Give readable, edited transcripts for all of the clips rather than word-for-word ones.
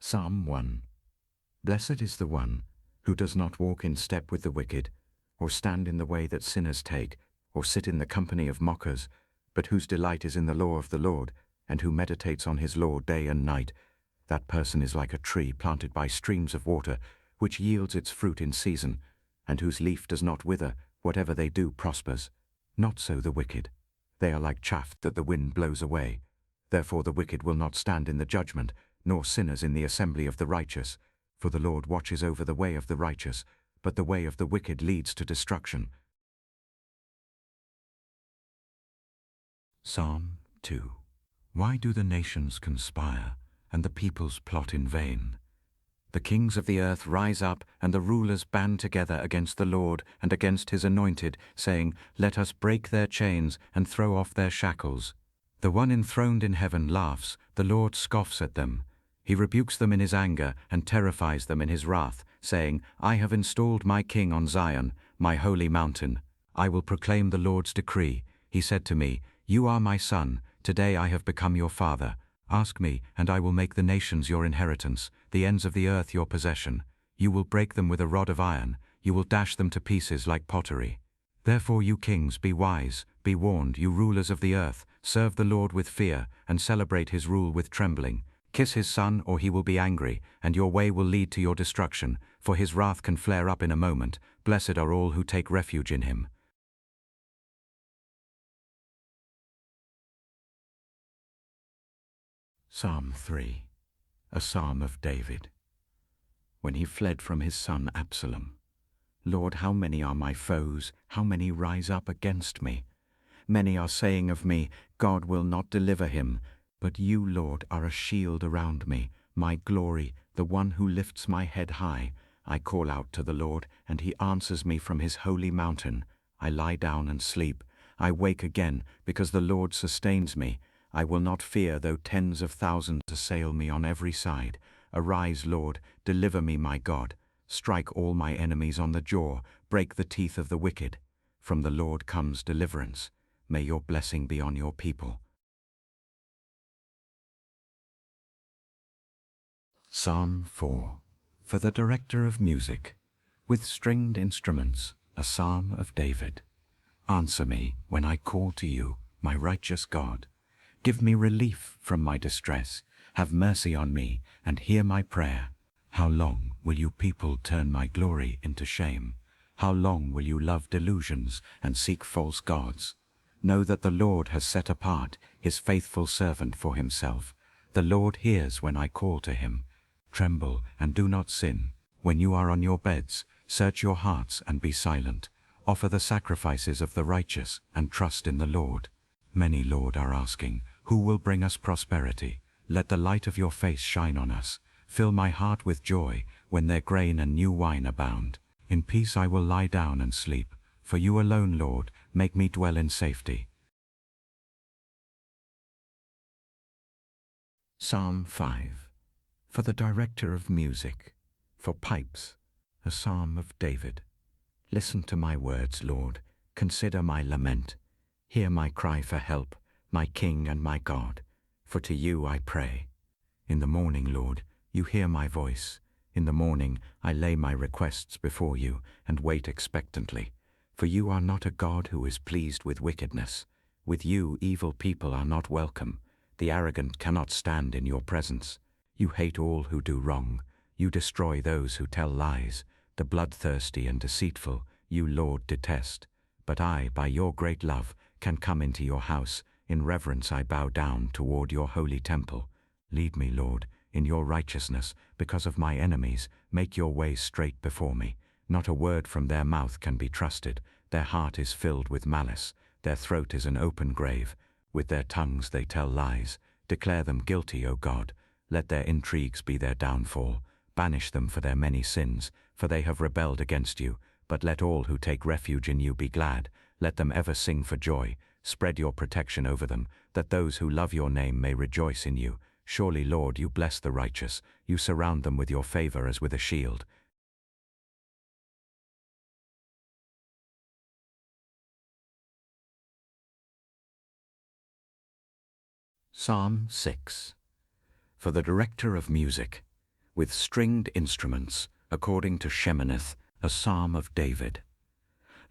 Psalm 1. Blessed is the one who does not walk in step with the wicked, or stand in the way that sinners take, or sit in the company of mockers, but whose delight is in the law of the Lord, and who meditates on his law day and night. That person is like a tree planted by streams of water, which yields its fruit in season, and whose leaf does not wither. Whatever they do prospers. Not so the wicked. They are like chaff that the wind blows away. Therefore the wicked will not stand in the judgment, nor sinners in the assembly of the righteous. For the Lord watches over the way of the righteous, but the way of the wicked leads to destruction. Psalm 2. Why do the nations conspire, and the peoples plot in vain? The kings of the earth rise up, and the rulers band together against the Lord and against his anointed, saying, Let us break their chains and throw off their shackles. The one enthroned in heaven laughs, the Lord scoffs at them. He rebukes them in his anger and terrifies them in his wrath, saying, I have installed my king on Zion, my holy mountain. I will proclaim the Lord's decree. He said to me, You are my son, today I have become your father. Ask me, and I will make the nations your inheritance, the ends of the earth your possession. You will break them with a rod of iron, you will dash them to pieces like pottery. Therefore you kings, be wise, be warned, you rulers of the earth, serve the Lord with fear, and celebrate his rule with trembling. Kiss his son, or he will be angry, and your way will lead to your destruction, for his wrath can flare up in a moment. Blessed are all who take refuge in him. Psalm 3. A psalm of David. When he fled from his son Absalom. Lord, how many are my foes? How many rise up against me? Many are saying of me, God will not deliver him. But you, Lord, are a shield around me, my glory, the one who lifts my head high. I call out to the Lord, and he answers me from his holy mountain. I lie down and sleep. I wake again, because the Lord sustains me. I will not fear, though tens of thousands assail me on every side. Arise, Lord, deliver me, my God. Strike all my enemies on the jaw, break the teeth of the wicked. From the Lord comes deliverance. May your blessing be on your people. Psalm 4. For the director of music, with stringed instruments, a psalm of David. Answer me when I call to you, my righteous God. Give me relief from my distress. Have mercy on me, and hear my prayer. How long will you people turn my glory into shame? How long will you love delusions and seek false gods? Know that the Lord has set apart his faithful servant for himself. The Lord hears when I call to him. Tremble and do not sin. When you are on your beds, search your hearts and be silent. Offer the sacrifices of the righteous and trust in the Lord. Many, Lord, are asking, who will bring us prosperity? Let the light of your face shine on us. Fill my heart with joy when their grain and new wine abound. In peace I will lie down and sleep. For you alone, Lord, make me dwell in safety. Psalm 5. For the director of music, for pipes, a psalm of David. Listen to my words, Lord. Consider my lament. Hear my cry for help, my King and my God. For to you I pray. In the morning, Lord, you hear my voice. In the morning I lay my requests before you and wait expectantly. For you are not a God who is pleased with wickedness. With you evil people are not welcome. The arrogant cannot stand in your presence. You hate all who do wrong. You destroy those who tell lies. The bloodthirsty and deceitful you, Lord, detest. But I, by your great love, can come into your house. In reverence I bow down toward your holy temple. Lead me, Lord, in your righteousness, because of my enemies. Make your ways straight before me. Not a word from their mouth can be trusted. Their heart is filled with malice. Their throat is an open grave. With their tongues they tell lies. Declare them guilty, O God. Let their intrigues be their downfall. Banish them for their many sins, for they have rebelled against you. But let all who take refuge in you be glad. Let them ever sing for joy. Spread your protection over them, that those who love your name may rejoice in you. Surely, Lord, you bless the righteous. You surround them with your favor as with a shield. Psalm 6. For the director of music, with stringed instruments, according to Sheminith, a psalm of David.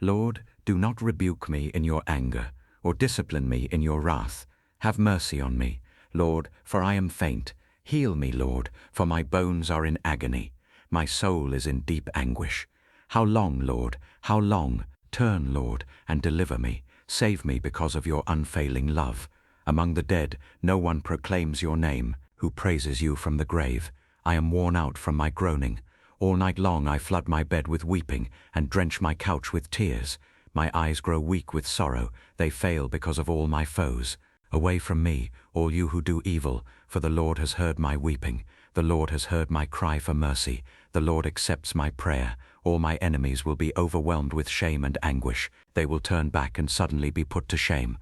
Lord, do not rebuke me in your anger, or discipline me in your wrath. Have mercy on me, Lord, for I am faint. Heal me, Lord, for my bones are in agony. My soul is in deep anguish. How long, Lord, how long? Turn, Lord, and deliver me. Save me because of your unfailing love. Among the dead, no one proclaims your name, who praises you from the grave. I am worn out from my groaning. All night long I flood my bed with weeping, and drench my couch with tears. My eyes grow weak with sorrow, they fail because of all my foes. Away from me, all you who do evil, for the Lord has heard my weeping. The Lord has heard my cry for mercy. The Lord accepts my prayer. All my enemies will be overwhelmed with shame and anguish. They will turn back and suddenly be put to shame.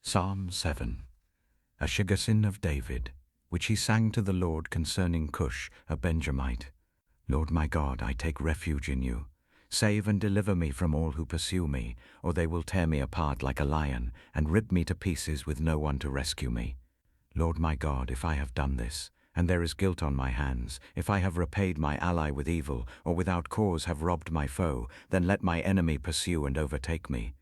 Psalm 7. A Shiggasin of David, which he sang to the Lord concerning Cush, a Benjamite. Lord my God, I take refuge in you. Save and deliver me from all who pursue me, or they will tear me apart like a lion, and rip me to pieces with no one to rescue me. Lord my God, if I have done this, and there is guilt on my hands, if I have repaid my ally with evil, or without cause have robbed my foe, then let my enemy pursue and overtake me.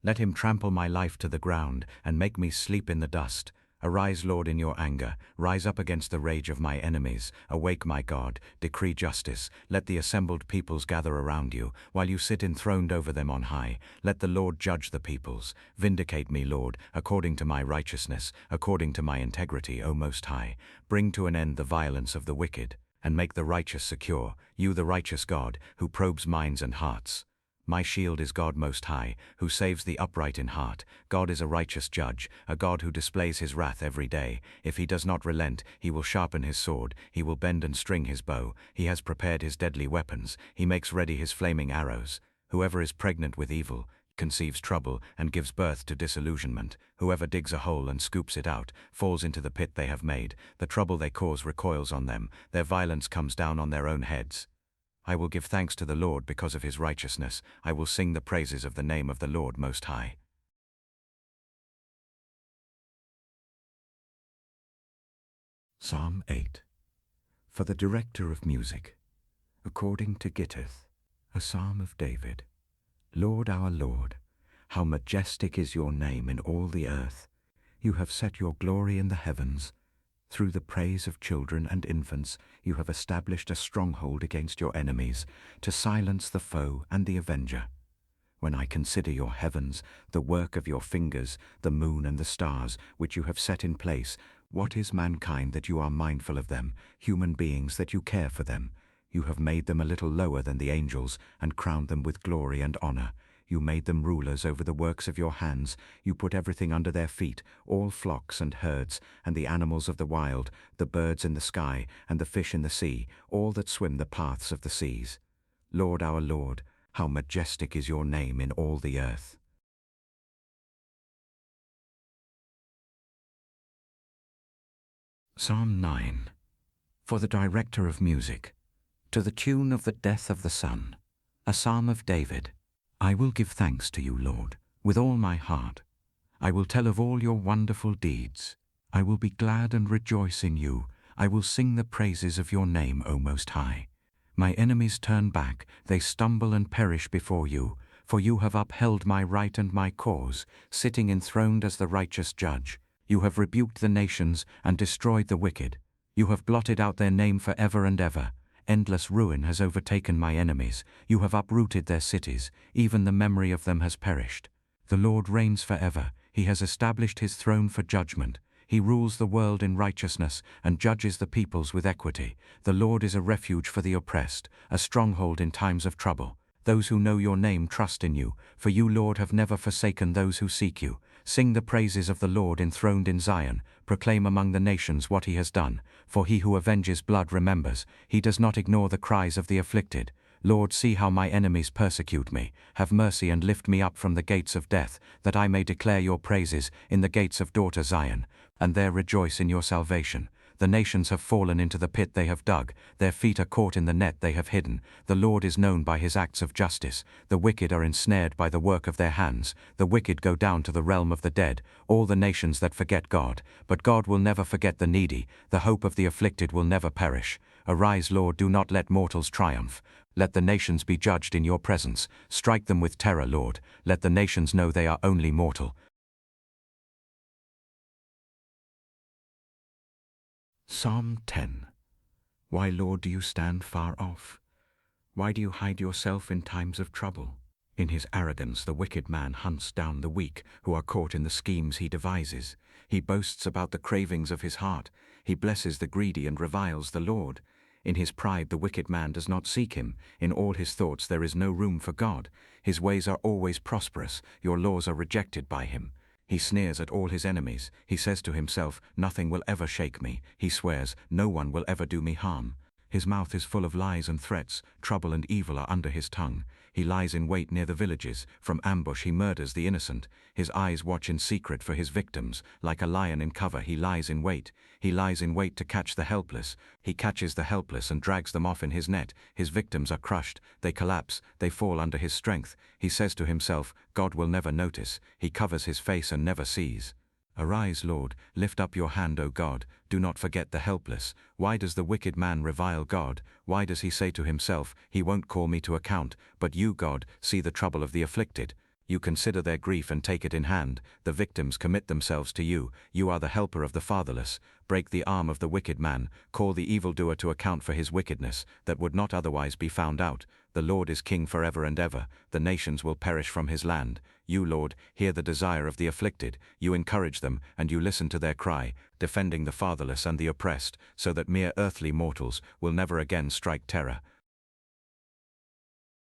Let him trample my life to the ground, and make me sleep in the dust. Arise, Lord, in your anger. Rise up against the rage of my enemies. Awake, my God. Decree justice. Let the assembled peoples gather around you, while you sit enthroned over them on high. Let the Lord judge the peoples. Vindicate me, Lord, according to my righteousness, according to my integrity, O Most High. Bring to an end the violence of the wicked, and make the righteous secure, you the righteous God, who probes minds and hearts. My shield is God Most High, who saves the upright in heart. God is a righteous judge, a God who displays his wrath every day. If he does not relent, he will sharpen his sword, he will bend and string his bow. He has prepared his deadly weapons, he makes ready his flaming arrows. Whoever is pregnant with evil conceives trouble and gives birth to disillusionment. Whoever digs a hole and scoops it out falls into the pit they have made. The trouble they cause recoils on them, their violence comes down on their own heads. I will give thanks to the Lord because of his righteousness. I will sing the praises of the name of the Lord Most High. Psalm 8. For the director of music, according to Gittith, a psalm of David. Lord our Lord, how majestic is your name in all the earth. You have set your glory in the heavens. Through the praise of children and infants, you have established a stronghold against your enemies, to silence the foe and the avenger. When I consider your heavens, the work of your fingers, the moon and the stars, which you have set in place, what is mankind that you are mindful of them, human beings that you care for them? You have made them a little lower than the angels, and crowned them with glory and honor. You made them rulers over the works of your hands. You put everything under their feet, all flocks and herds, and the animals of the wild, the birds in the sky, and the fish in the sea, all that swim the paths of the seas. Lord our Lord, how majestic is your name in all the earth. Psalm 9. For the director of music, to the tune of the death of the Son, a psalm of David. I will give thanks to you, Lord, with all my heart. I will tell of all your wonderful deeds. I will be glad and rejoice in you. I will sing the praises of your name, O Most High. My enemies turn back, they stumble and perish before you, for you have upheld my right and my cause, sitting enthroned as the righteous judge. You have rebuked the nations and destroyed the wicked. You have blotted out their name forever and ever. Endless ruin has overtaken my enemies. You have uprooted their cities. Even the memory of them has perished. The Lord reigns forever. He has established his throne for judgment. He rules the world in righteousness and judges the peoples with equity. The Lord is a refuge for the oppressed, a stronghold in times of trouble. Those who know your name trust in you, for you, Lord, have never forsaken those who seek you. Sing the praises of the Lord enthroned in Zion. Proclaim among the nations what he has done. For he who avenges blood remembers. He does not ignore the cries of the afflicted. Lord, see how my enemies persecute me. Have mercy and lift me up from the gates of death, that I may declare your praises in the gates of daughter Zion, and there rejoice in your salvation. The nations have fallen into the pit they have dug, their feet are caught in the net they have hidden. The Lord is known by his acts of justice. The wicked are ensnared by the work of their hands. The wicked go down to the realm of the dead, all the nations that forget God. But God will never forget the needy, the hope of the afflicted will never perish. Arise, Lord, do not let mortals triumph. Let the nations be judged in your presence. Strike them with terror, Lord. Let the nations know they are only mortal. Psalm 10. Why, Lord, do you stand far off? Why do you hide yourself in times of trouble? In his arrogance the wicked man hunts down the weak, who are caught in the schemes he devises. He boasts about the cravings of his heart. He blesses the greedy and reviles the Lord. In his pride the wicked man does not seek him. In all his thoughts there is no room for God. His ways are always prosperous. Your laws are rejected by him. He sneers at all his enemies. He says to himself, nothing will ever shake me. He swears, no one will ever do me harm. His mouth is full of lies and threats. Trouble and evil are under his tongue. He lies in wait near the villages. From ambush he murders the innocent. His eyes watch in secret for his victims. Like a lion in cover he lies in wait. He lies in wait to catch the helpless. He catches the helpless and drags them off in his net. His victims are crushed. They collapse. They fall under his strength. He says to himself, God will never notice. He covers his face and never sees. Arise, Lord, lift up your hand, O God, do not forget the helpless. Why does the wicked man revile God? Why does he say to himself, he won't call me to account? But you, God, see the trouble of the afflicted. You consider their grief and take it in hand. The victims commit themselves to you. You are the helper of the fatherless. Break the arm of the wicked man. Call the evildoer to account for his wickedness, that would not otherwise be found out. The Lord is king forever and ever. The nations will perish from his land. You, Lord, hear the desire of the afflicted. You encourage them, and you listen to their cry, defending the fatherless and the oppressed, so that mere earthly mortals will never again strike terror.